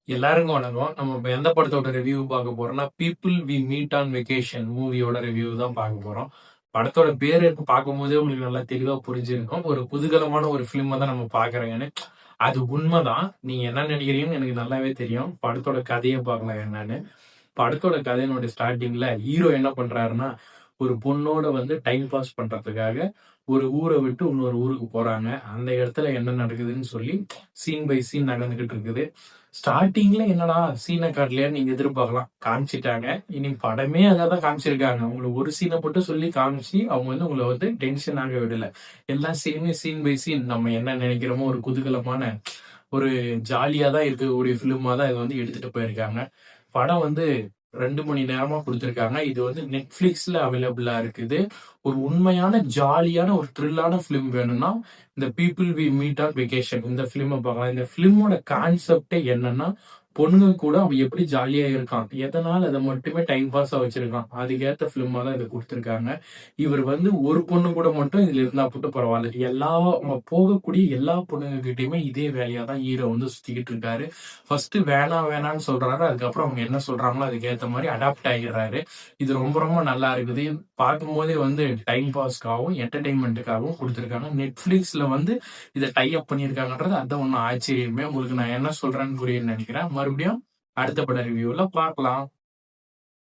எல்லாருக்கும் வணக்கம். நம்ம இப்ப எந்த படத்தோட ரிவ்யூ பார்க்க போறோம்னா, People We Meet on Vacation மூவியோட ரிவ்யூ தான் பார்க்க போறோம். படத்தோட பேர் எனக்கு பார்க்கும்போதே உங்களுக்கு நல்லா தெளிவா புரிஞ்சிருக்கும். ஒரு குதூகலமான ஒரு ஃபிலிமை தான் நம்ம பார்க்குறோங்கன்னு. அது உண்மைதான். நீங்க என்ன நினைக்கிறீங்கன்னு எனக்கு நல்லாவே தெரியும். படத்தோட கதையை பார்க்கலாம் என்னன்னு. படத்தோட கதையினுடைய ஸ்டார்டிங்ல ஹீரோ என்ன பண்றாருன்னா, ஒரு பொண்ணோட வந்து டைம் பாஸ் பண்றதுக்காக ஒரு ஊரை விட்டு இன்னொரு ஊருக்கு போறாங்க. அந்த இடத்துல என்ன நடக்குதுன்னு சொல்லி சீன் பை சீன் நடந்துகிட்டு இருக்குது. ஸ்டார்டிங்ல என்னடா சீனை காட்டலையான்னு நீங்க எதிர்பார்க்கலாம். காமிச்சிட்டாங்க. இனி படமே அதான் காமிச்சிருக்காங்க. உங்களுக்கு ஒரு சீனை மட்டும் சொல்லி காமிச்சு அவங்க வந்து உங்களை வந்து டென்ஷன் ஆக விடல. எல்லா சீனுமே சீன் பை சீன் நம்ம என்ன நினைக்கிறோமோ ஒரு குதூகலமான ஒரு ஜாலியா தான் இருக்கக்கூடிய ஃபிலிமா தான் இதை வந்து எடுத்துட்டு போயிருக்காங்க. படம் வந்து 2 மணி நேரமா குடுத்திருக்காங்க. இது வந்து Netflixல அவைலபிளா இருக்குது. ஒரு உண்மையான ஜாலியான ஒரு த்ரில்லான ஃபிலிம் வேணும்னா, இந்த People We Meet on Vacation இந்த ஃபிலிம பார்க்கலாம். இந்த ஃபிலிமோட கான்செப்டே என்னன்னா, பொண்ணுங்க கூட அவன் எப்படி ஜாலியா இருக்கான். எதனால அத மட்டுமே டைம் பாஸா வச்சிருக்கான். அதுக்கேத்த ஃபிலிமா தான் இத குடுத்திருக்காங்க. இவர் வந்து ஒரு பொண்ணு கூட மட்டும் இதுல இருந்தா மட்டும் பரவாயில்ல. அவங்க போகக்கூடிய எல்லா பொண்ணுங்க கிட்டயுமே இதே வேலையா தான் ஹீரோ வந்து சுத்திக்கிட்டு இருக்காரு. ஃபர்ஸ்ட் வேணான்னு சொல்றாரு. அதுக்கப்புறம் அவங்க என்ன சொல்றாங்களோ அதுக்கேத்த மாதிரி அடாப்ட் ஆகிடுறாரு. இது ரொம்ப ரொம்ப நல்லா இருக்குது. பார்க்கும்போதே வந்து டைம் பாஸ்க்காகவும் என்டர்டைன்மெண்ட்டுக்காகவும் கொடுத்துருக்காங்க. நெட்ஃபிளிக்ஸ்ல வந்து இதை டை அப் பண்ணியிருக்காங்கன்றது அதான் ஒன்றும் ஆச்சரியமே. உங்களுக்கு நான் என்ன சொல்றேன்னு புரியுதுன்னு நினைக்கிறேன். மறுபடியும் அடுத்த பட ரிவ்யூல பார்க்கலாம்.